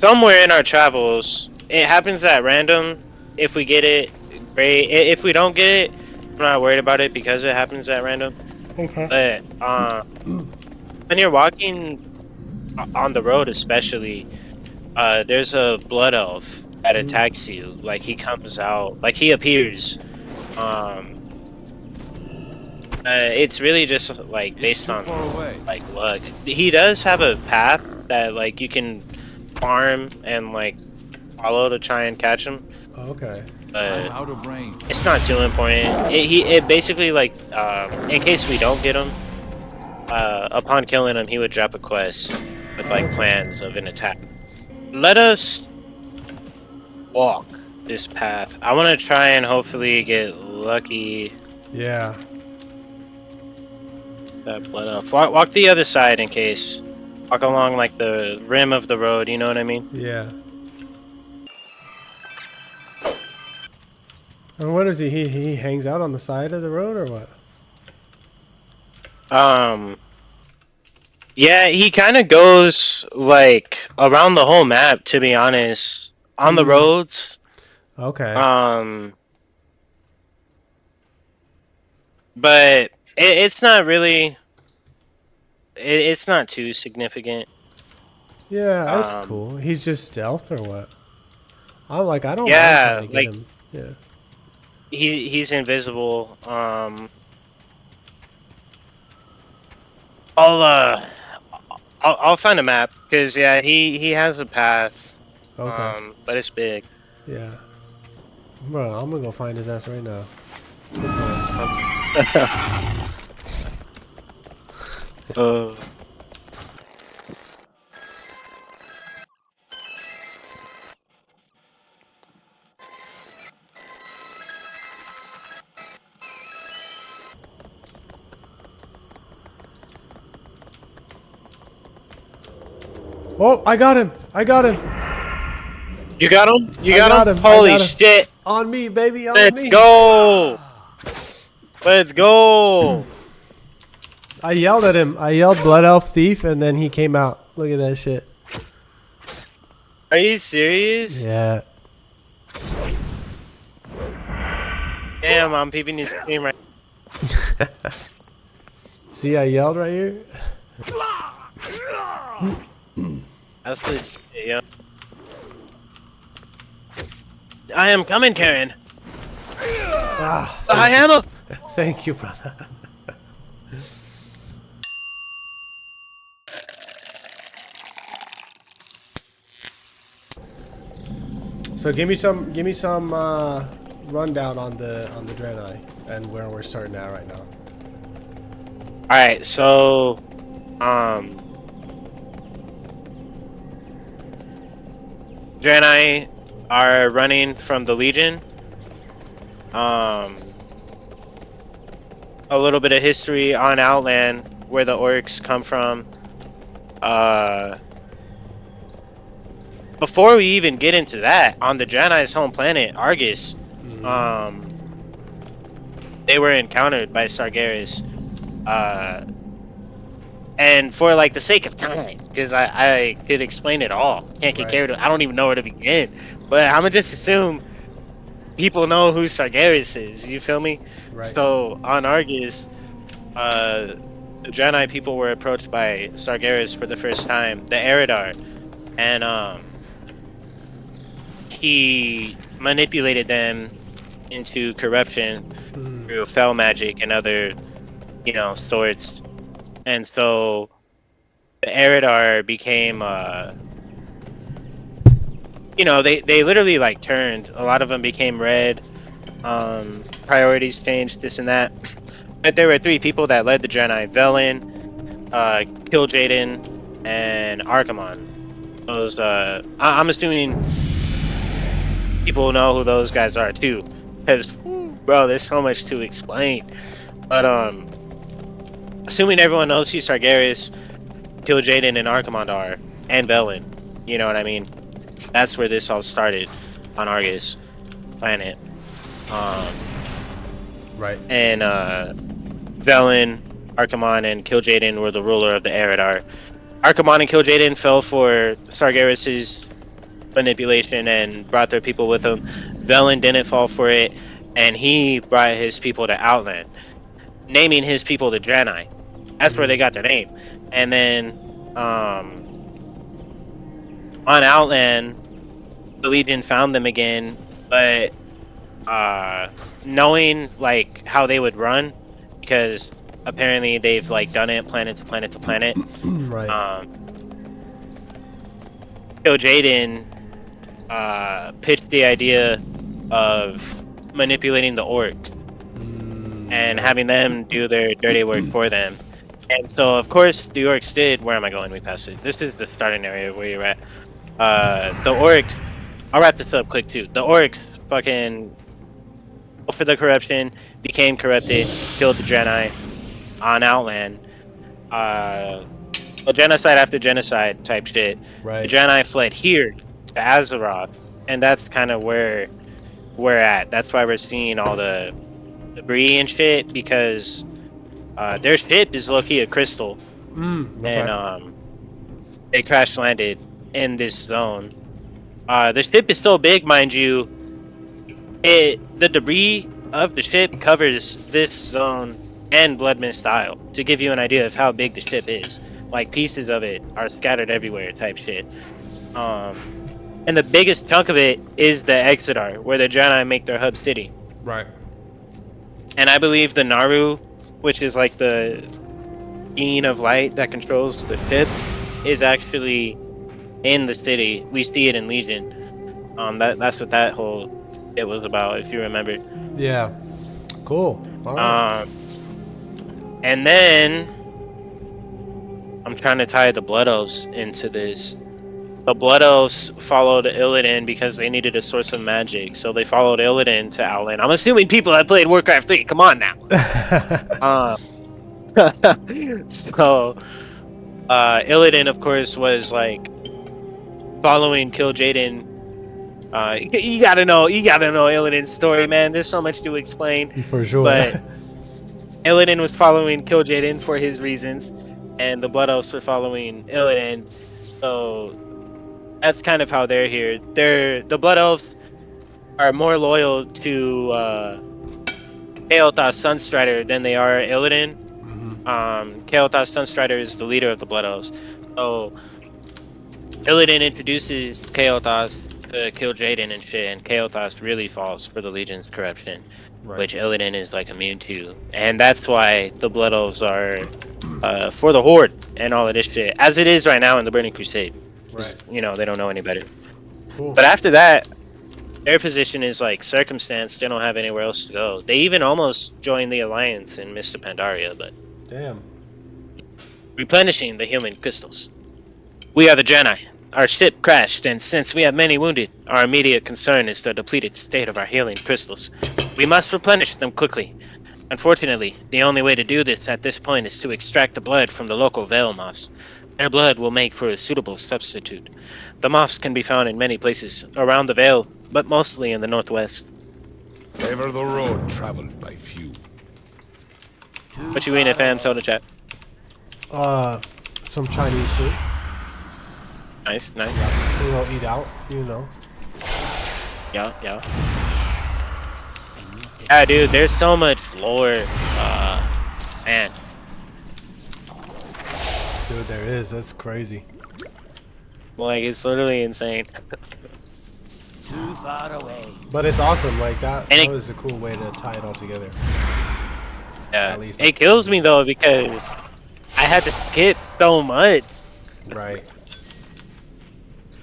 somewhere in our travels, it happens at random. If we get it, great. If we don't get it, I'm not worried about it because it happens at random. Okay. But when you're walking on the road, especially, there's a blood elf that attacks you. Like he comes out, like he appears. Um, it's really just like based on like luck. He does have a path that like you can farm and like follow to try and catch him. Okay. But I'm out of range. it's not too important. It basically like in case we don't get him, upon killing him, he would drop a quest with like plans of an attack. Let us walk this path. I want to try and hopefully get lucky. Yeah. That blood elf. Walk the other side in case. Walk along like the rim of the road. You know what I mean? Yeah. And what is he? He hangs out on the side of the road or what? Yeah, he kind of goes like around the whole map. To be honest, on the roads. Okay. But it's not really. It's not too significant. Yeah, that's cool. He's just stealthed or what? I'm like, I don't mind Yeah, trying to get like him. Yeah. he's invisible. I'll find a map because yeah, he has a path. Okay. But it's big. Yeah. Bro, I'm gonna go find his ass right now. Oh, I got him! I got him! You got him? You I got, got him? him. I Holy got him. shit! On me, baby, on Let's me! go! Let's go! I yelled at him. I yelled Blood Elf Thief, and then he came out. Look at that shit. Are you serious? Yeah. Damn, I'm peeping your stream right. See, I yelled right here? That's legit, yeah. I am coming, Cairn. Ah, HighHammer! thank you, brother. So give me some rundown on the Draenei and where we're starting at right now. Alright, so Draenei are running from the Legion. A little bit of history on Outland, where the orcs come from. Before we even get into that, on the Draenei's home planet, Argus, they were encountered by Sargeras. And for like the sake of time, because I could explain it all. Can't get carried away. I don't even know where to begin. But I'm gonna just assume people know who Sargeras is. You feel me? Right. So on Argus, the Draenei people were approached by Sargeras for the first time, the Eridar, and he manipulated them into corruption through fell magic and other, sorts. And so the Eridar became, they literally like turned. A lot of them became red. Priorities changed, this and that. But there were three people that led the Draenei: Velen, Kil'jaeden, and Archimonde. Those, I'm assuming people know who those guys are too, because bro, there's so much to explain. But assuming everyone knows who Sargeras, Kil'jaeden, and Archimonde are, and Velen, you know what I mean? That's where this all started on Argus planet. Right. And Velen, Archimonde, and Kil'jaeden were the ruler of the Eridar. Archimonde and Kil'jaeden fell for Sargeras' manipulation and brought their people with him. Velen didn't fall for it, and he brought his people to Outland, naming his people the Draenei. That's where they got their name. And then on Outland, the Legion found them again, but knowing like how they would run, because apparently they've like done it planet to planet to planet. Right. So Jaden pitched the idea of manipulating the orcs and having them do their dirty work for them. And so, of course, the orcs did. Where am I going? We passed it. This is the starting area where you're at. The orcs. I'll wrap this up quick too. The orcs fucking for the corruption, became corrupted, killed the Draenei on Outland. Genocide after genocide type shit. Right. The Draenei fled here to Azeroth, and that's kind of where we're at. That's why we're seeing all the debris and shit, because their ship is low-key a crystal, Okay. and they crash landed in this zone. The ship is so big, mind you. The debris of the ship covers this zone and Bloodmist Isle, to give you an idea of how big the ship is. Like, pieces of it are scattered everywhere type shit. And the biggest chunk of it is the Exodar, where the Draenei make their hub city. Right. And I believe the Naru, which is like the being of light that controls the ship, is actually in the city. We see it in Legion. That's what that whole it was about, if you remember. Yeah. Cool. All right. And then I'm trying to tie the Blood Elves into this. The Blood Elves followed Illidan because they needed a source of magic, so they followed Illidan to Outland. I'm assuming people that played Warcraft 3. Come on now. So Illidan, of course, was like following Kill Jaden. You gotta know Illidan's story, man. There's so much to explain. For sure. But Illidan was following Kill Jaden for his reasons, and the Blood Elves were following Illidan. So that's kind of how they're here. The Blood Elves are more loyal to Kael'thas Sunstrider than they are Illidan. Kael'thas Sunstrider is the leader of the Blood Elves. So Illidan introduces Kael'thas to Kill Jaden and shit, and Kael'thas really falls for the Legion's corruption, which Illidan is like immune to. And that's why the Blood Elves are for the Horde and all of this shit, as it is right now in the Burning Crusade. You know, they don't know any better. Cool. But after that, their position is like circumstance. They don't have anywhere else to go. They even almost joined the Alliance and missed Pandaria, but Damn. replenishing the human crystals. We are the Draenei. Our ship crashed, and since we have many wounded, our immediate concern is the depleted state of our healing crystals. We must replenish them quickly. Unfortunately, the only way to do this at this point is to extract the blood from the local Veil moths. Their blood will make for a suitable substitute. The moths can be found in many places around the Veil, but mostly in the northwest. Ever the road traveled by few. What you eating, fam? Tell the chat. Some Chinese food. Nice, nice. We'll eat out, you know. Yeah. Yeah, dude, there's so much lore, man. Dude, there is. That's crazy. Like, it's literally insane. Too far away. But it's awesome. Like, that And was a cool way to tie it all together. Yeah, At least it kills me, though, because I had to skip so much. Right.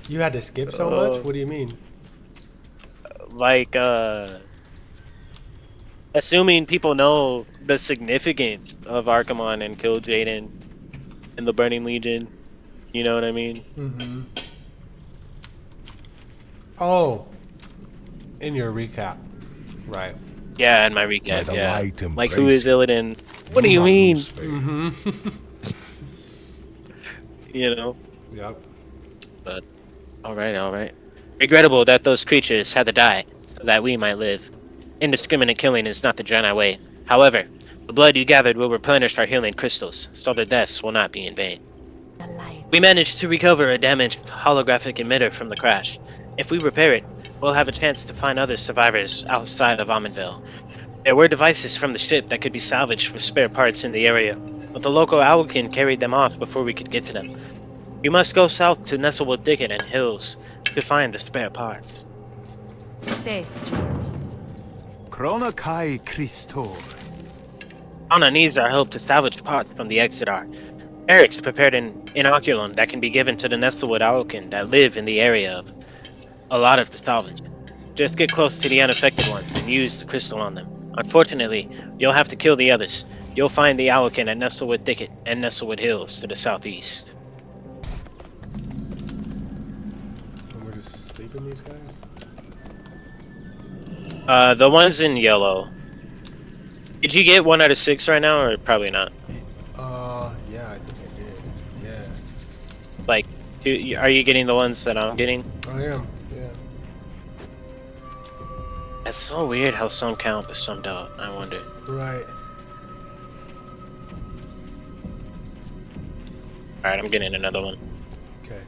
You had to skip so much? What do you mean? Like, assuming people know the significance of Archimonde and Kill Jaden and the Burning Legion, you know what I mean? Mm-hmm. Oh. In your recap. Right. Yeah, in my recap, the yeah. light Like, who is Illidan? What do you mean? Mm-hmm. You know? Yep. But, alright. Regrettable that those creatures had to die, so that we might live. Indiscriminate killing is not the Draenei way. However, the blood you gathered will replenish our healing crystals, so their deaths will not be in vain. The light We managed to recover a damaged holographic emitter from the crash. If we repair it, we'll have a chance to find other survivors outside of Amenville. There were devices from the ship that could be salvaged for spare parts in the area, but the local Owlkin carried them off before we could get to them. You must go south to Nestlewood Thicket and Hills to find the spare parts. Safe, Jeremy. Krona Kai Christor. Anna needs our help to salvage parts from the Exodar. Eric's prepared an inoculum that can be given to the Nestlewood Owlkin that live in the area of a lot of the salvage. Just get close to the unaffected ones and use the crystal on them. Unfortunately, you'll have to kill the others. You'll find the Owlkin at Nestlewood Thicket and Nestlewood Hills to the southeast. And we're just sleeping these guys? The ones in yellow. Did you get 1 out of 6 right now, or probably not? Yeah, I think I did. Yeah. Like, are you getting the ones that I'm getting? I am, yeah. That's so weird how some count but some don't, I wonder. Right. Alright, I'm getting another one. Okay.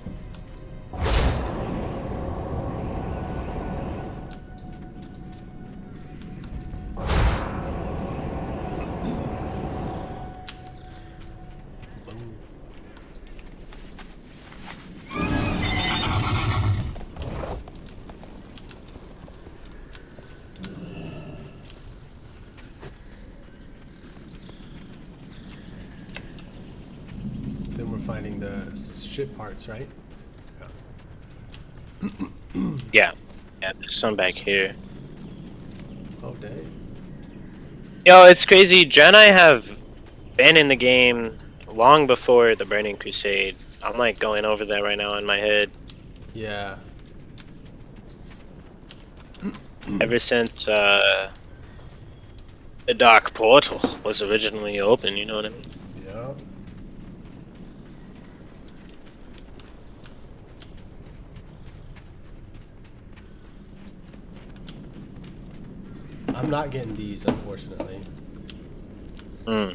Then we're finding the ship parts, right? Yeah. Yeah, there's some back here. Oh, dang. Yo, it's crazy. Jedi have been in the game long before the Burning Crusade. I'm like going over that right now in my head. Yeah. Ever since the Dark Portal was originally open, you know what I mean? Yeah. I'm not getting these, unfortunately. Hmm.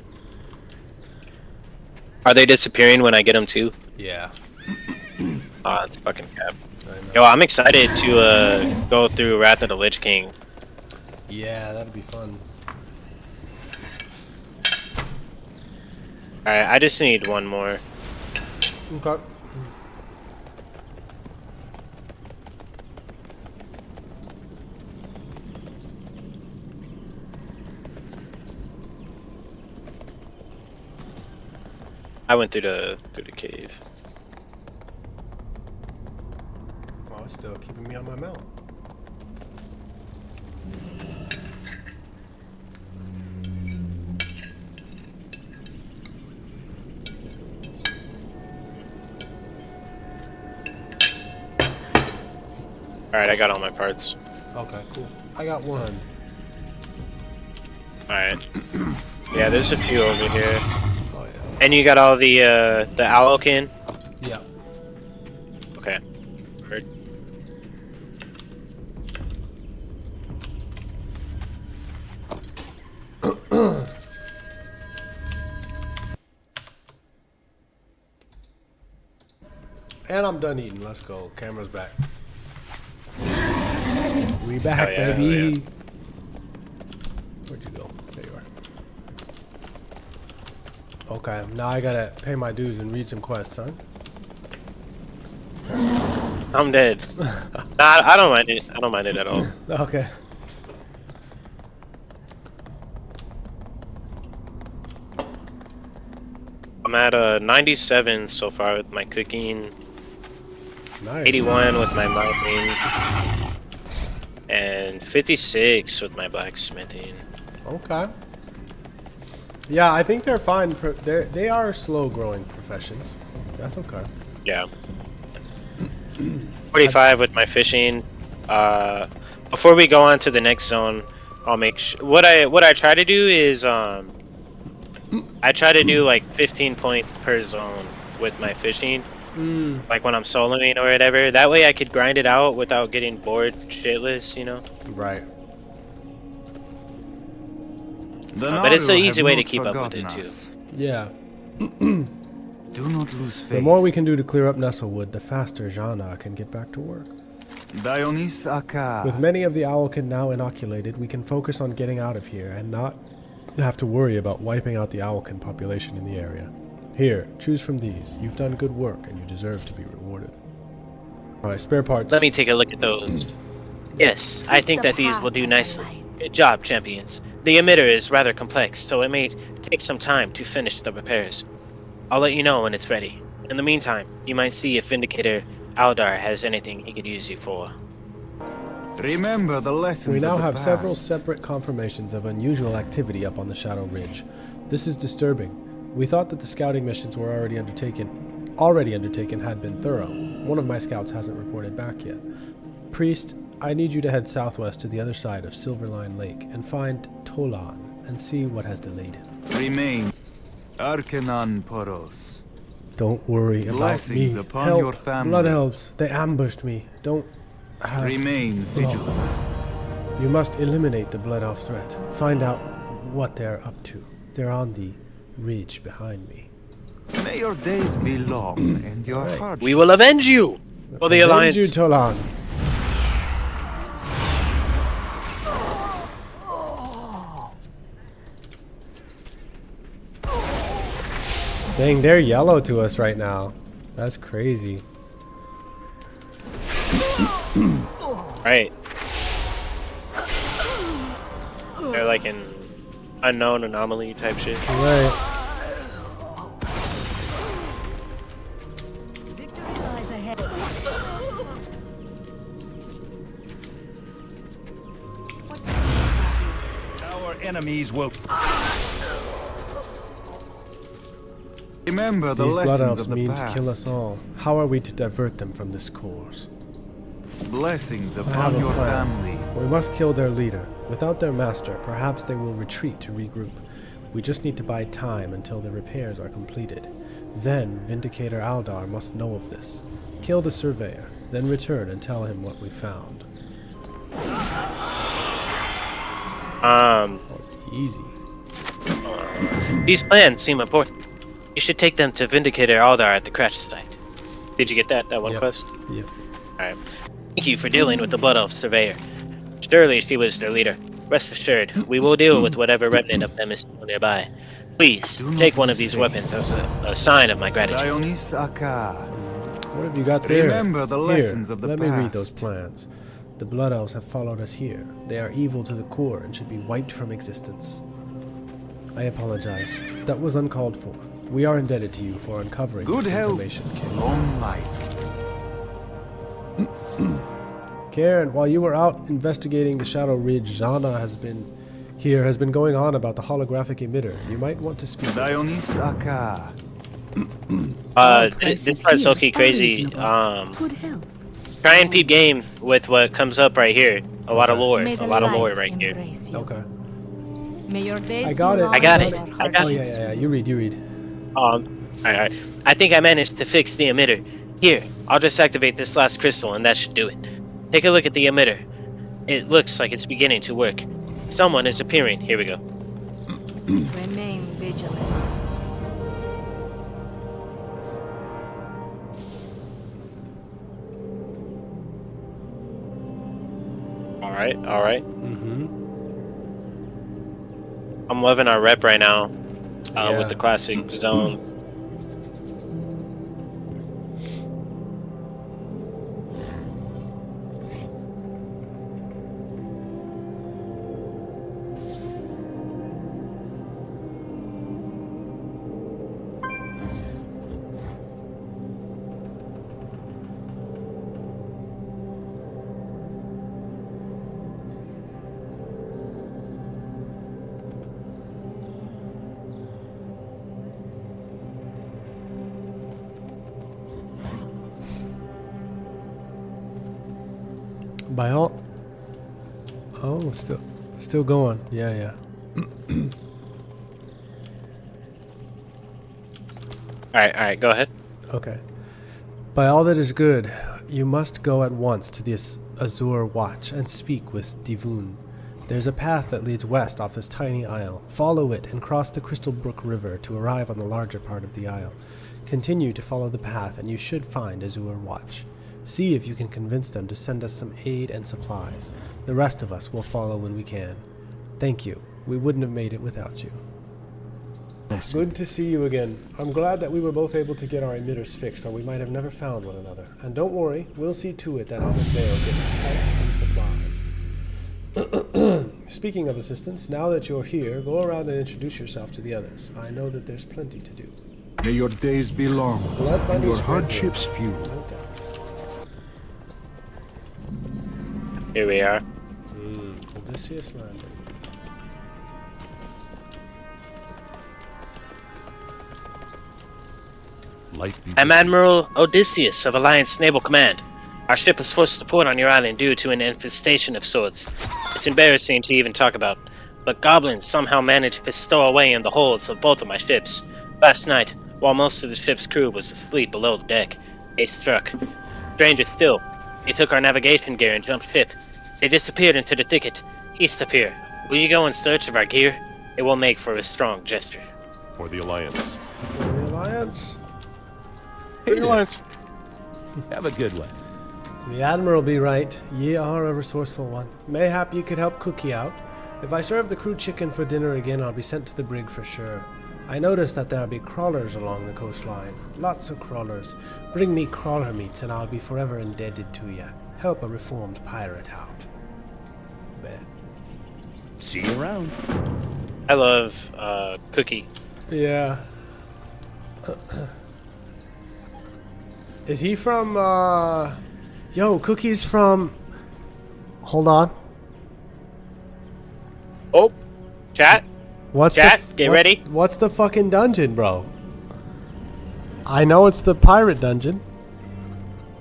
Are they disappearing when I get them too? Yeah. Ah, it's fucking cap. I know. Yo, I'm excited to go through Wrath of the Lich King. Yeah, that'd be fun. Alright, I just need one more. Okay. I went through the cave. Oh, it's still keeping me on my mount. Alright, I got all my parts. Okay, cool. I got one. Alright. Yeah, there's a few over here. Oh, yeah. And you got all the Owlkin? Yeah. Okay. Heard. And I'm done eating. Let's go. Camera's back. We back, Oh, yeah, baby. oh, yeah. Where'd you go? There you are. Okay, now I gotta pay my dues and read some quests, huh? I'm dead. Nah, I don't mind it. I don't mind it at all. Okay. I'm at 97 so far with my cooking, Nice. 81 with my mining, and 56 with my blacksmithing. Okay. Yeah, I think they're fine. They are slow growing professions. That's okay. Yeah. 45 with my fishing. Before we go on to the next zone, I'll make sure. What I try to do is I try to do like 15 points per zone with my fishing. Like when I'm soloing or whatever. That way I could grind it out without getting bored shitless, you know? Right. But it's an easy way to keep up with it too. Yeah. Do not lose faith. The more we can do to clear up Nestlewood, the faster Jana can get back to work. Dionys Aka. With many of the Owlkin now inoculated, we can focus on getting out of here and not have to worry about wiping out the Owlkin population in the area. Here, choose from these. You've done good work and you deserve to be rewarded. Alright, spare parts. Let me take a look at those. Yes, I think that these will do nicely. Good job, champions. The emitter is rather complex, so it may take some time to finish the repairs. I'll let you know when it's ready. In the meantime, you might see if Vindicator Aldar has anything he could use you for. Remember the lessons We now of the have past. several separate confirmations of unusual activity up on the Shadow Ridge. This is disturbing. We thought that the scouting missions were already undertaken had been thorough. One of my scouts hasn't reported back yet. Priest, I need you to head southwest to the other side of Silverline Lake and find Tolan and see what has delayed him. Remain. Arcanon Poros. Don't worry about Blessings me. upon Help, your family. Blood Elves, they ambushed me. Don't have... Remain vigilant. You must eliminate the Blood Elf threat. Find out what they're up to. They're on the ridge behind me. May your days be long and your heart. We will avenge you for the Alliance. Avenge you, Tolan. Dang, they're yellow to us right now. That's crazy. Right. They're like an unknown anomaly type shit. Right. Victory lies ahead. Our enemies will. Remember the These Blood lessons Elves of the mean past. to kill us all. How are we to divert them from this course? Blessings I have upon a your plan. family. We must kill their leader. Without their master, perhaps they will retreat to regroup. We just need to buy time until the repairs are completed. Then, Vindicator Aldar must know of this. Kill the Surveyor, then return and tell him what we found. That was easy. These plans seem important. You should take them to Vindicator Aldar at the crash site. Did you get that one Yep. quest? Yep. Alright. Thank you for dealing with the Blood Elf Surveyor. Surely she was their leader. Rest assured, we will deal with whatever remnant of them is still nearby. Please, Do not take one of these mistake. weapons as a sign of my gratitude. Dionys Aka. What have you got there? Remember the lessons Here, of the let past. me read those plans. The Blood Elves have followed us here. They are evil to the core and should be wiped from existence. I apologize. That was uncalled for. We are indebted to you for uncovering Good this health, information, Cairn. long life. Cairn, while you were out investigating the Shadow Ridge, Jana has been going on about the holographic emitter. You might want to speak. Dionys Aka. This part's okay crazy. Good health. Try and peep game with what comes up right here. A lot of lore. May A the lot of lore light right here. embrace you. Okay. May your days I got be it. long I got and it. your I got Oh, hardships yeah. You read. Alright. I think I managed to fix the emitter. Here, I'll just activate this last crystal and that should do it. Take a look at the emitter. It looks like it's beginning to work. Someone is appearing. Here we go. Remain vigilant. Alright. Mm-hmm. I'm loving our rep right now. Yeah. With the classic zones. By all. Oh, still going. Yeah. Alright, go ahead. Okay. By all that is good, you must go at once to this Azure Watch and speak with Divun. There's a path that leads west off this tiny isle. Follow it and cross the Crystal Brook River to arrive on the larger part of the isle. Continue to follow the path and you should find Azure Watch. See if you can convince them to send us some aid and supplies. The rest of us will follow when we can. Thank you. We wouldn't have made it without you. Good to see you again. I'm glad that we were both able to get our emitters fixed, or we might have never found one another. And don't worry, we'll see to it that Ahmed Vale gets help and supplies. Speaking of assistance, now that you're here, go around and introduce yourself to the others. I know that there's plenty to do. May your days be long, and your hardships few. Here we are. Odysseus Landing. I'm Admiral Odysseus of Alliance Naval Command. Our ship was forced to port on your island due to an infestation of sorts. It's embarrassing to even talk about, but goblins somehow managed to stow away in the holds of both of my ships. Last night, while most of the ship's crew was asleep below the deck, they struck. Stranger still, they took our navigation gear and jumped ship. They disappeared into the thicket, east of here. Will you go in search of our gear? It will make for a strong gesture. For the Alliance. For the Alliance. Have a good one. The Admiral be right. Ye are a resourceful one. Mayhap you could help Cookie out. If I serve the crew chicken for dinner again, I'll be sent to the brig for sure. I noticed that there'll be crawlers along the coastline. Lots of crawlers. Bring me crawler meats and I'll be forever indebted to ya. Help a reformed pirate out. Bet. See you around. I love Cookie. Yeah. Is he from, Yo, Cookie's from... Hold on. Oh, chat. Chat, get ready. What's the fucking dungeon, bro? I know it's the pirate dungeon.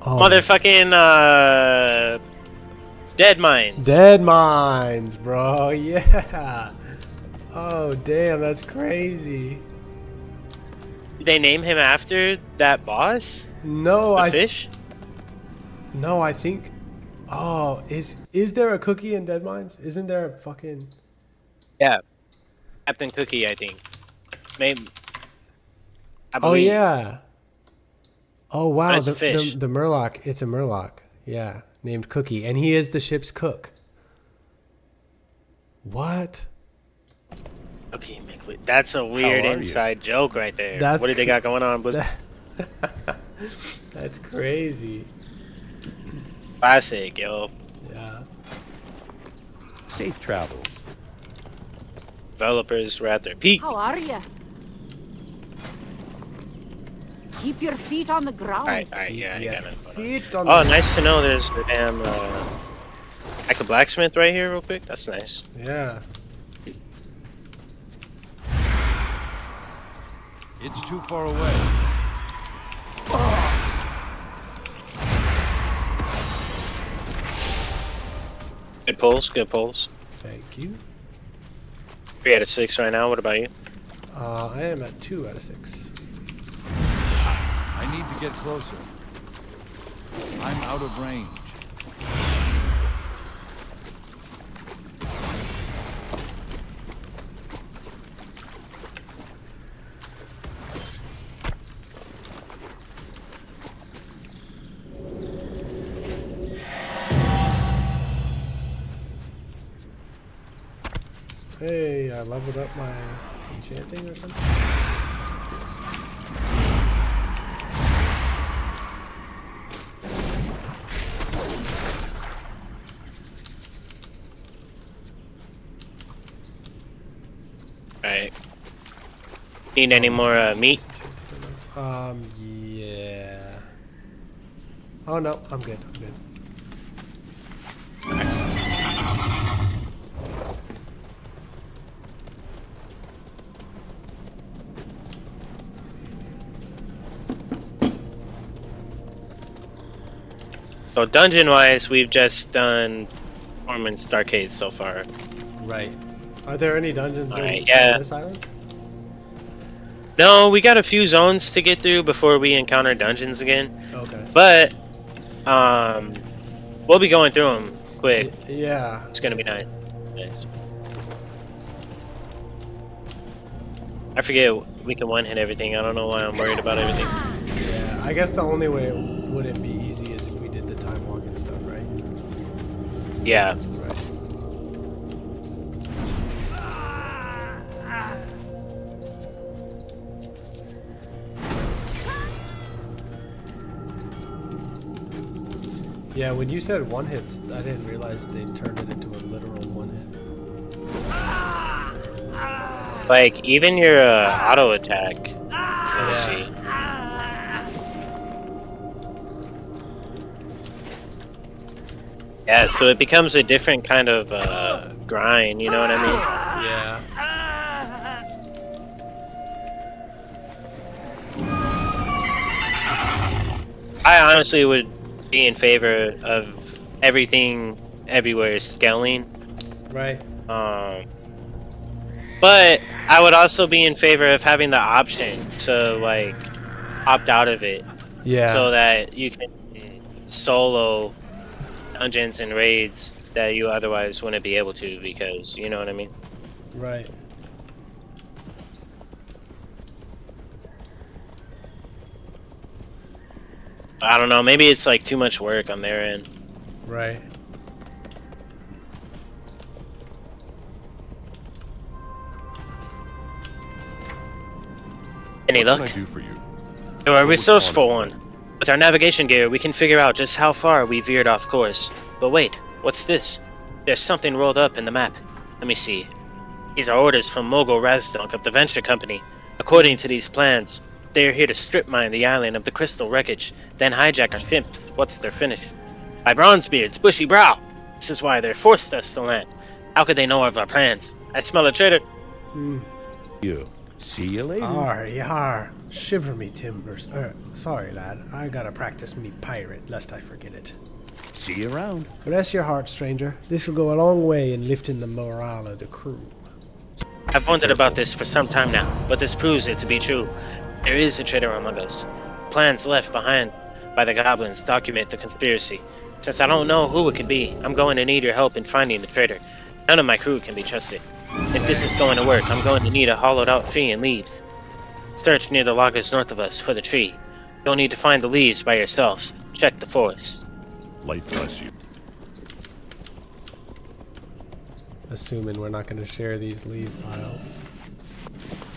Oh. Motherfucking, Dead Mines. Dead Mines, bro. Yeah. Oh, damn, that's crazy. Did they name him after that boss? No, The fish? No, I think... Oh, is there a Cookie in Dead Mines? Isn't there a fucking... Yeah. Captain Cookie, I think. Maybe. I Oh, believe. yeah. Oh, wow. But it's a fish. The Murloc. It's a Murloc. Yeah. Named Cookie. And he is the ship's cook. What? Okay, that's a weird How are inside joke right there. That's What do they got going on, Blizzard? That's crazy. Classic, yo. Yeah. Safe travels. Developers were at their peak. How are you? Keep your feet on the ground. Alright, yeah, I Yeah. got it. Feet on Oh, the... nice to know there's a damn, like a blacksmith right here real quick. That's nice. Yeah. It's too far away. Good pulls, good pulls. Thank you. 3 out of 6 right now. What about you? I am at 2 out of 6. I need to get closer. I'm out of range. Hey, I leveled up my enchanting or something. Alright. Need any more meat? Yeah. Oh no, I'm good. I'm good. So dungeon-wise, we've just done Ormond's Arcade so far. Right. Are there any dungeons Alright, on this island? No, we got a few zones to get through before we encounter dungeons again. Okay. But, we'll be going through them quick. Yeah. It's gonna be nice. I forget we can one hit everything. I don't know why I'm worried about everything. Yeah, I guess the only way it wouldn't be easy is if we did the time walking stuff, right? Yeah. Right. Yeah, when you said one hits, I didn't realize they turned it into a literal one hit. Like, even your auto attack. Let me see. Yeah, so it becomes a different kind of grind, you know what I mean? Yeah. I honestly would be in favor of everything everywhere scaling. Right. But I would also be in favor of having the option to like opt out of it. Yeah. So that you can solo dungeons and raids that you otherwise wouldn't be able to, because you know what I mean? Right. I don't know, maybe it's like too much work on their end. Right. Any What luck? can I do for you? You're a What was resourceful on it? one. With our navigation gear, we can figure out just how far we veered off course. But wait, what's this? There's something rolled up in the map. Let me see. These are orders from Mogul Razdunk of the Venture Company. According to these plans, they are here to strip mine the island of the crystal wreckage, then hijack our ships once they're finished. By Bronzebeard's bushy brow! This is why they forced us to land. How could they know of our plans? I smell a traitor. You. See you later. Arr, yar. Shiver me timbers. Sorry, lad. I gotta practice me pirate, lest I forget it. See you around. Bless your heart, stranger. This will go a long way in lifting the morale of the crew. I've wondered about this for some time now, but this proves it to be true. There is a traitor among us. Plans left behind by the goblins document the conspiracy. Since I don't know who it could be, I'm going to need your help in finding the traitor. None of my crew can be trusted. If this is going to work, I'm going to need a hollowed-out tree and lead. Search near the loggers north of us for the tree. You'll need to find the leaves by yourselves. Check the forest. Light bless you. Assuming we're not gonna share these leave files.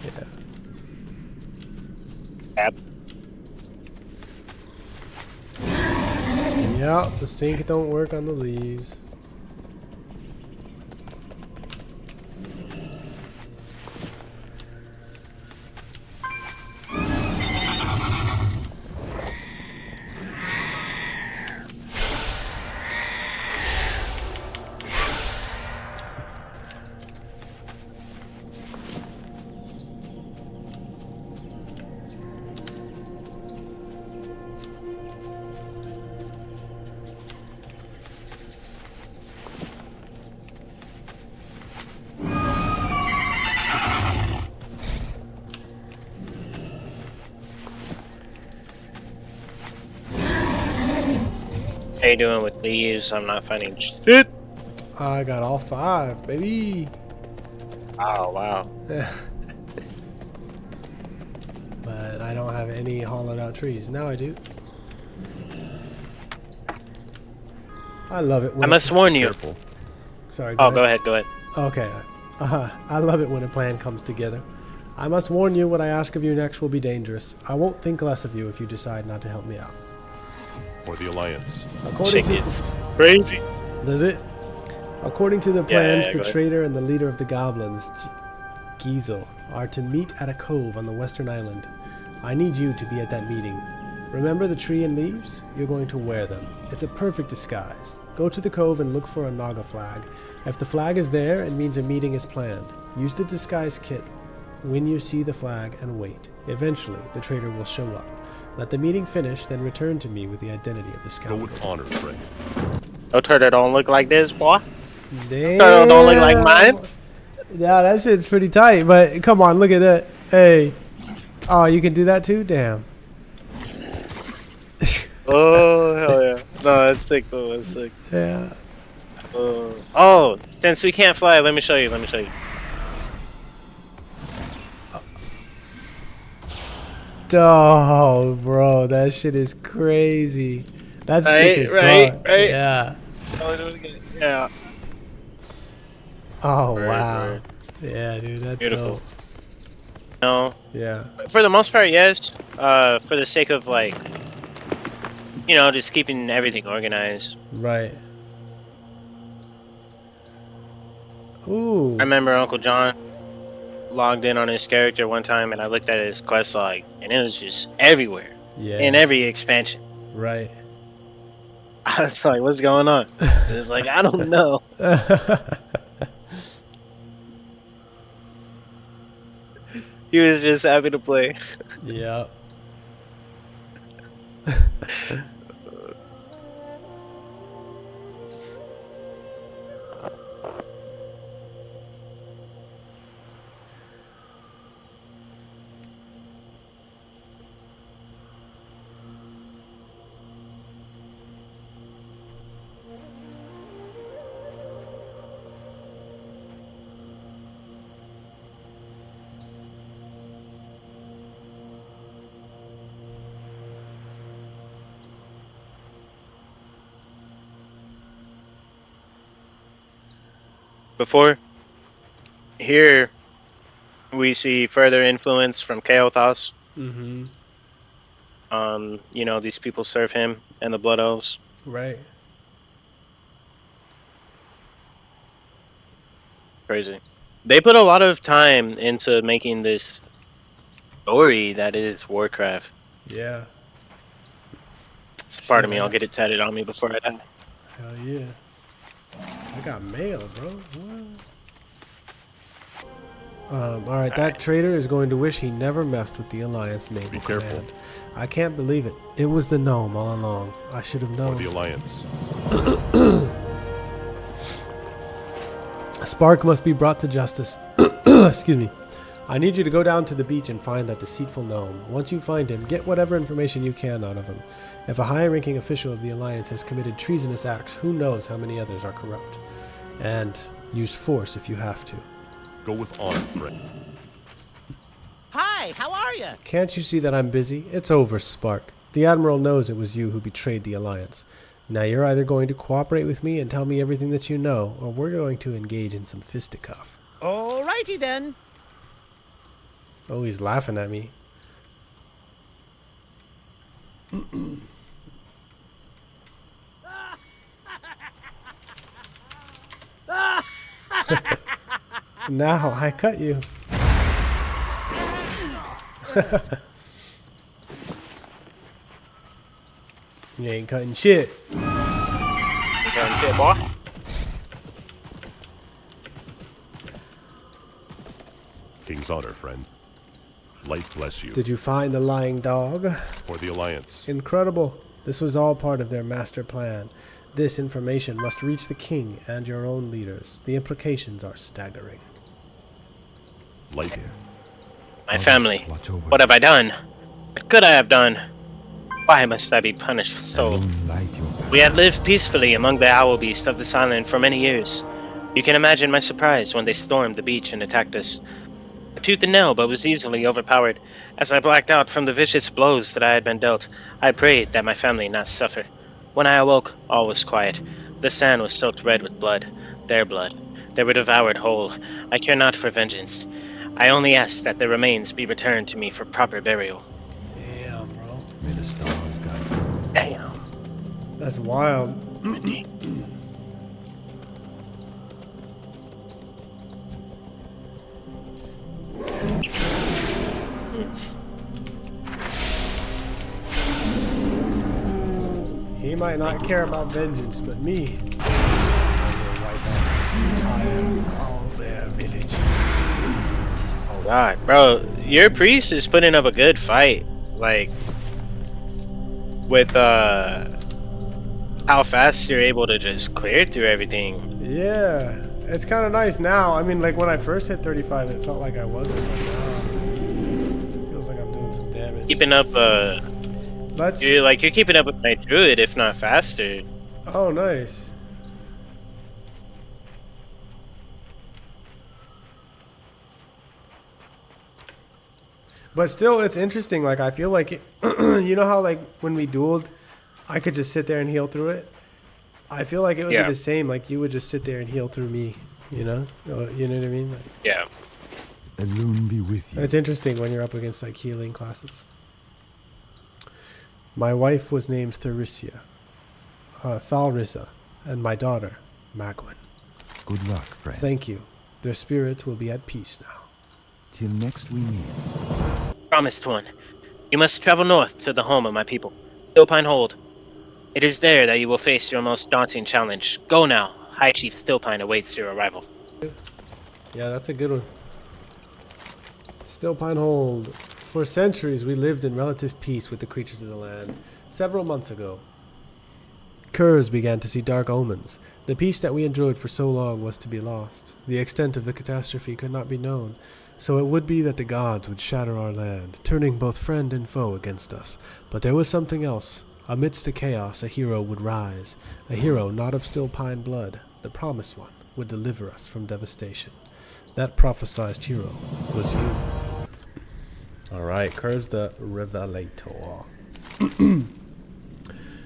Yeah. Yep. Yeah, the sync don't work on the leaves. How you doing with leaves? I'm not finding shit. I got all 5, baby. Oh, wow. But I don't have any hollowed out trees. Now I do. I love it when I must warn you. Careful. Sorry, Oh, go ahead, go ahead. Okay. I love it when a plan comes together. I must warn you, what I ask of you next will be dangerous. I won't think less of you if you decide not to help me out. For the Alliance. According to It's crazy. Does it? According to the plans, yeah, the go ahead. traitor and the leader of the goblins, Giesel, are to meet at a cove on the western island. I need you to be at that meeting. Remember the tree and leaves? You're going to wear them. It's a perfect disguise. Go to the cove and look for a Naga flag. If the flag is there, it means a meeting is planned. Use the disguise kit when you see the flag and wait. Eventually, the traitor will show up. Let the meeting finish, then return to me with the identity of the Go scout. with honor, friend. No turtle don't look like this, boy. Damn. Turtle don't look like mine. Yeah, that shit's pretty tight, but come on, look at that. Hey. Oh, you can do that too? Damn. Oh, hell yeah. No, that's sick though, that's sick. Yeah. Oh, since we can't fly, let me show you, let me show you. Oh, bro, that shit is crazy. That's sick as fuck. Right. Yeah. Yeah. Oh, wow. Word. Yeah, dude, that's Beautiful. dope. No, Yeah. for the most part, yes. For the sake of like, just keeping everything organized. Right. I Ooh. remember Uncle John logged in on his character one time, and I looked at his quest log, and it was just everywhere in Yeah. every expansion. Right. I was like, "What's going on?" It's like I don't know. He was just happy to play. Yep. Before here, we see further influence from Kaothos. Mm-hmm. These people serve him and the Blood Elves. Right. Crazy. They put a lot of time into making this story that is Warcraft. Yeah. It's part of Shit, me. I'll get it tatted on me before I die. hell yeah. I got mail, bro. What? Alright, that traitor is going to wish he never messed with the Alliance naval Be careful. command. I can't believe it. It was the gnome all along. I should have For known. the Alliance. Spark must be brought to justice. Excuse me. I need you to go down to the beach and find that deceitful gnome. Once you find him, get whatever information you can out of him. If a high-ranking official of the Alliance has committed treasonous acts, who knows how many others are corrupt. And use force if you have to. Go with honor, friend. Hi, how are you? Can't you see that I'm busy? It's over, Spark. The Admiral knows it was you who betrayed the Alliance. Now you're either going to cooperate with me and tell me everything that you know, or we're going to engage in some fisticuff. Alrighty then. Oh, he's laughing at me. Now I cut you. You ain't cutting shit. Shit, boy. King's honor, friend. Light bless you. Did you find the lying dog? For the Alliance. Incredible. This was all part of their master plan. This information must reach the king and your own leaders. The implications are staggering. Light here. My family. What have I done? What could I have done? Why must I be punished so? We had lived peacefully among the owl beasts of this island for many years. You can imagine my surprise when they stormed the beach and attacked us. I tooth and nail, but was easily overpowered. As I blacked out from the vicious blows that I had been dealt, I prayed that my family not suffer. When I awoke, all was quiet. The sand was soaked red with blood. Their blood. They were devoured whole. I care not for vengeance. I only ask that their remains be returned to me for proper burial. Damn, bro. May the stars guide you. Damn. That's wild. He might not care about vengeance, but me. I will wipe out this entire owlbear village. Oh god, bro, your priest is putting up a good fight. Like, with how fast you're able to just clear through everything. Yeah, it's kind of nice now. I mean, like when I first hit 35, it felt like I wasn't, but now it feels like I'm doing some damage. Keeping up, Let's. you're keeping up with my druid, if not faster. Oh, nice. But still, it's interesting. Like, I feel like, you know how, like, when we dueled, I could just sit there and heal through it? I feel like it would be the same. Like, you would just sit there and heal through me, you know? You know what I mean? Like, Yeah. Elune be with you. it's interesting when you're up against, like, healing classes. My wife was named Thalrissa, and my daughter, Magwin. Good luck, friend. Thank you. Their spirits will be at peace now. Till next we meet. Promised one. You must travel north to the home of my people, Stillpine Hold. It is there that you will face your most daunting challenge. Go now. High Chief Stillpine awaits your arrival. Yeah, that's a good one. Stillpine Hold. For centuries, we lived in relative peace with the creatures of the land. Several months ago, curs began to see dark omens. The peace that we enjoyed for so long was to be lost. The extent of the catastrophe could not be known, so it would be that the gods would shatter our land, turning both friend and foe against us. But there was something else. Amidst the chaos, a hero would rise. A hero not of Stillpine blood. The promised one would deliver us from devastation. That prophesized hero was you. Alright, Curs the Revelator.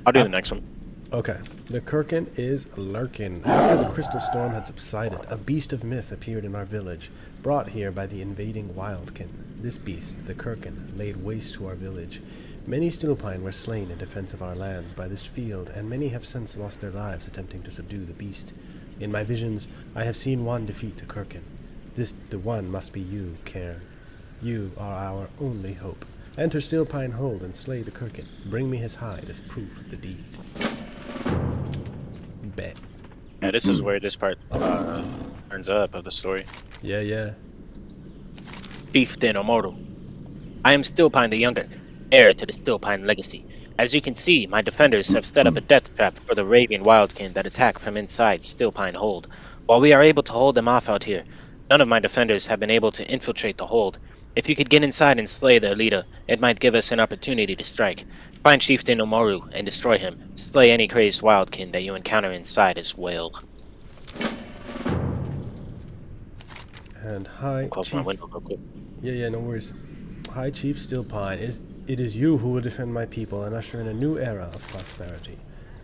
I'll do the next one. Okay. The Kirkin is lurking. After the crystal storm had subsided, a beast of myth appeared in our village, brought here by the invading Wildkin. This beast, the Kirkin, laid waste to our village. Many Stillpine were slain in defense of our lands by this field, and many have since lost their lives attempting to subdue the beast. In my visions, I have seen one defeat the Kirkin. The one must be you, Cairn. You are our only hope. Enter Stillpine Hold and slay the Kirkin. Bring me his hide as proof of the deed. Bet. Yeah, this is where this part turns up of the story. Yeah. Chieftain Omoru. I am Stillpine the Younger, heir to the Stillpine legacy. As you can see, my defenders have set up a death trap for the raving wildkin that attack from inside Stillpine Hold. While we are able to hold them off out here, none of my defenders have been able to infiltrate the hold. If you could get inside and slay their leader, it might give us an opportunity to strike. Find Chieftain Omoru and destroy him. Slay any crazed wildkin that you encounter inside as well. And hi, Close my window real quick. Yeah, no worries. Hi, Chief Stillpine. It is you who will defend my people and usher in a new era of prosperity.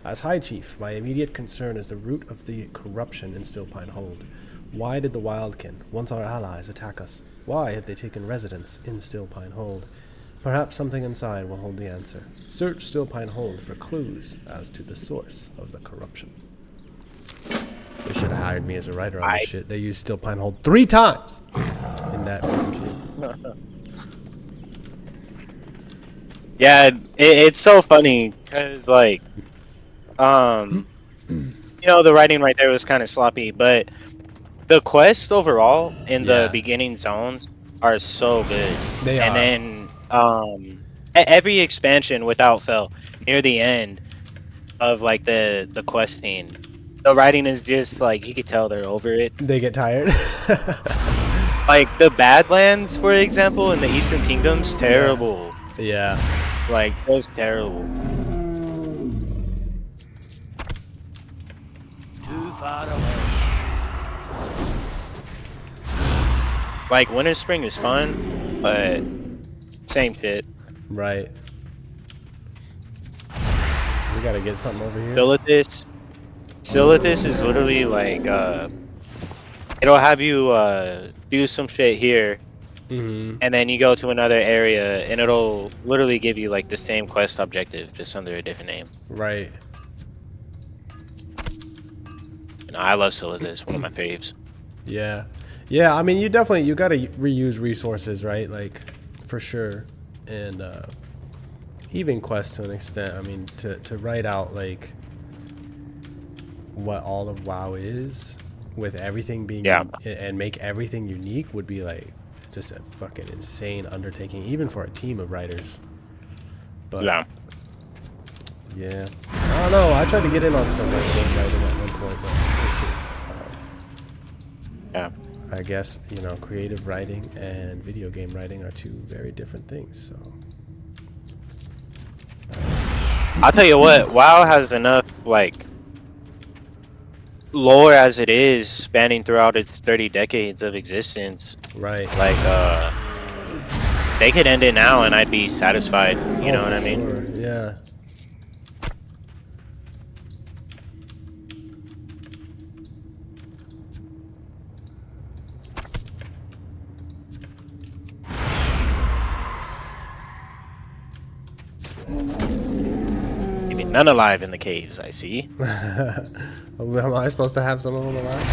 As High Chief, my immediate concern is the root of the corruption in Stillpine Hold. Why did the Wildkin, once our allies, attack us? Why have they taken residence in Stillpine Hold? Perhaps something inside will hold the answer. Search Stillpine Hold for clues as to the source of the corruption. They should have hired me as a writer on this shit. They used Stillpine Hold 3 times in that fucking shit. Yeah, it's so funny because like, you know, the writing right there was kind of sloppy, but the quests overall in the beginning zones are so good. They and are. then every expansion without fail near the end of like the questing, the writing is just like you could tell they're over it. They get tired. Like the Badlands, for example, in the Eastern Kingdoms, terrible. Yeah. Like that was terrible. Too far away. Like Winter Spring is fun, but same shit. Right. We gotta get something over here. Silithus is literally like it'll have you do some shit here, and then you go to another area, and it'll literally give you like the same quest objective, just under a different name. Right. You know, I love Silithus, one of my faves. Yeah. I mean, you gotta reuse resources, right? Like, for sure, and even quests to an extent. I mean, to write out like what all of WoW is, with everything being and make everything unique would be like just a fucking insane undertaking, even for a team of writers. But yeah, I don't know. I tried to get in on some like game writing at one point, but I guess, you know, creative writing and video game writing are two very different things, so. I'll tell you what, WoW has enough, like, lore as it is, spanning throughout its 30 decades of existence. Right. Like, They could end it now and I'd be satisfied. You know what I mean? Sure. Yeah. Even none alive in the caves, I see. Am I supposed to have some of them alive?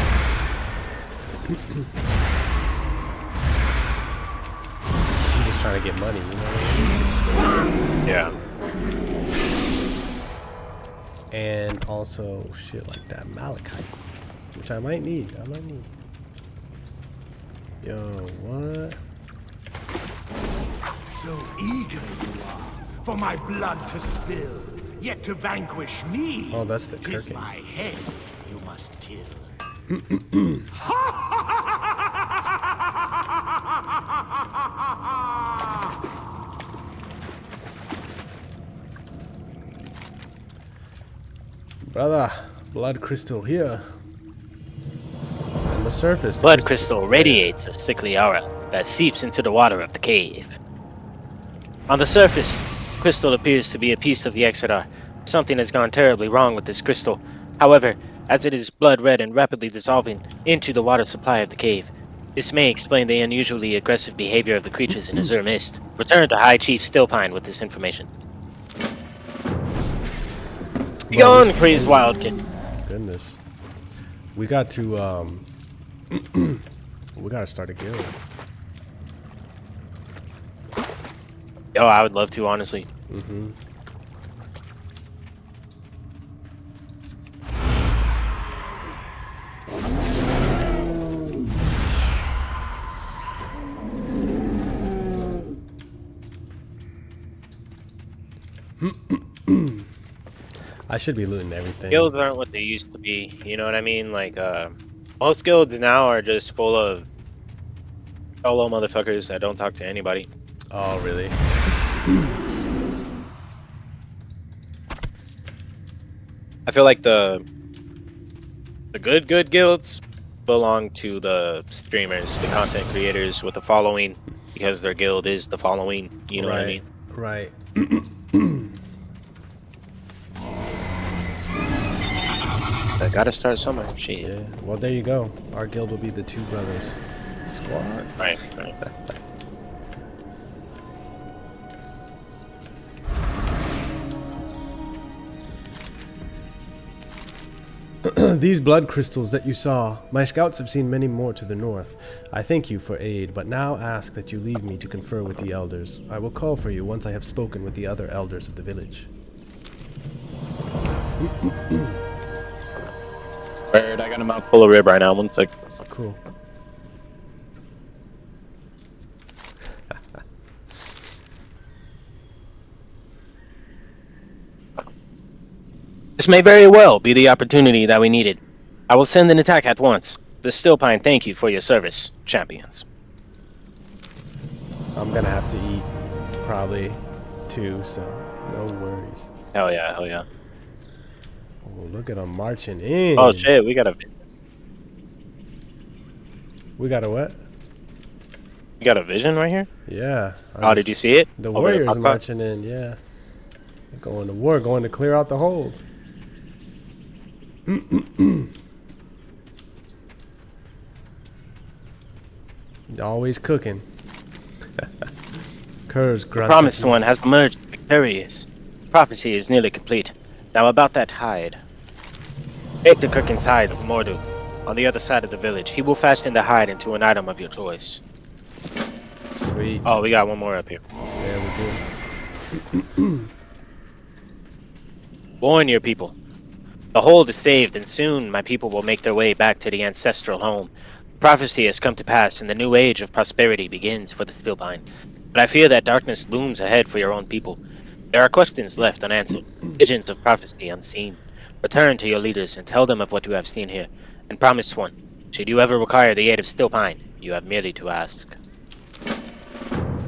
I'm just trying to get money, you know what I mean? Yeah. And also shit like that malachite, which I might need. Yo, what? So eager you are for my blood to spill, yet to vanquish me. Oh, that's the 'Tis Kirkin. my head you must kill. Brother, blood crystal here. And the surface. Blood crystal radiates a sickly aura that seeps into the water of the cave. On the surface, crystal appears to be a piece of the Exodar. Something has gone terribly wrong with this crystal. However, as it is blood red and rapidly dissolving into the water supply of the cave, this may explain the unusually aggressive behavior of the creatures in Azuremyst. Return to High Chief Stillpine with this information. Be gone, crazed wildkin. Goodness. We got to we gotta start a guild. Oh, I would love to, honestly. Mm-hmm. I should be looting everything. Guilds aren't what they used to be, you know what I mean? Like, most guilds now are just full of solo motherfuckers that don't talk to anybody. Oh, really? I feel like the good guilds belong to the streamers, the content creators with the following, because their guild is the following, you know what I mean? Right. I gotta start somewhere. Shit. Yeah. Well, there you go. Our guild will be the Two Brothers Squad. Right. These blood crystals that you saw, my scouts have seen many more to the north. I thank you for aid, but now ask that you leave me to confer with the elders. I will call for you once I have spoken with the other elders of the village. Bird, I got a mouthful of rib right now. 1 sec. Cool. This may very well be the opportunity that we needed. I will send an attack at once. The Stillpine thank you for your service, champions. I'm gonna have to eat probably too, so no worries. Hell yeah, hell yeah. Oh, look at them marching in. Oh shit, we got a what? we got a vision right here? Yeah. Oh, did you see it? The Over warriors top? marching in, yeah. They're going to war, going to clear out the hold. Always cooking. Curves The grunts. promised one has emerged victorious. Prophecy is nearly complete. Now about that hide. Take the Kirkin's hide of Mordu. On the other side of the village, he will fashion the hide into an item of your choice. Sweet. Oh, we got one more up here. Yeah, we do. Warn your people. The hold is saved, and soon my people will make their way back to the ancestral home. Prophecy has come to pass, and the new age of prosperity begins for the Stillpine. But I fear that darkness looms ahead for your own people. There are questions left unanswered, visions of prophecy unseen. Return to your leaders and tell them of what you have seen here. And promise one, should you ever require the aid of Stillpine, you have merely to ask.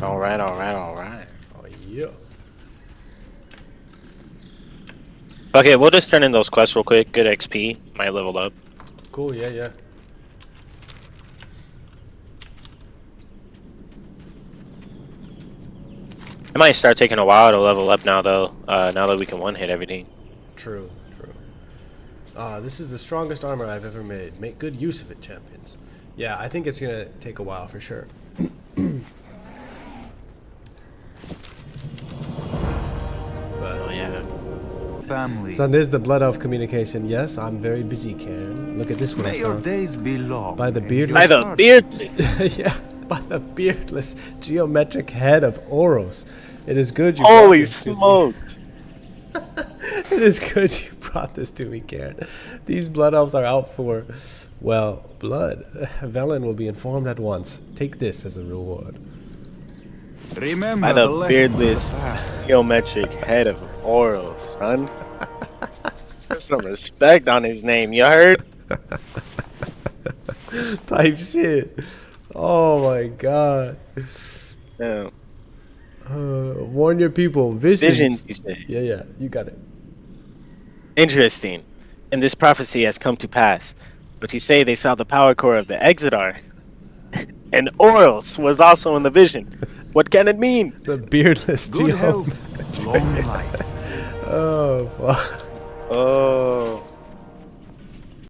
Alright. Oh, yeah. Okay, we'll just turn in those quests real quick. Good XP. Might level up. Cool, yeah. It might start taking a while to level up now, though. Now that we can one-hit everything. True, true. This is the strongest armor I've ever made. Make good use of it, champions. Yeah, I think it's gonna take a while for sure. Oh yeah. Family. So there's the blood elf communication. Yes, I'm very busy, Cairn. Look at this one. May your days be long. By the and beard. your By the heart- beard. Yeah, by the beardless geometric head of Oros. It is good you Holy brought this to me. smokes! It is good you brought this to me, Cairn. These blood elves are out for, well, blood. Velen will be informed at once. Take this as a reward. Remember By the lessons of beardless the past. geometric head of Oros, son. Put some respect on his name, you heard? Type shit. Oh my god. Yeah. Warn your people. Visions. Visions, you say. Yeah, you got it. Interesting. And this prophecy has come to pass. But you say they saw the power core of the Exodar. And Oros was also in the vision. What can it mean? The beardless Good geo. health, long life. Oh fuck. Oh.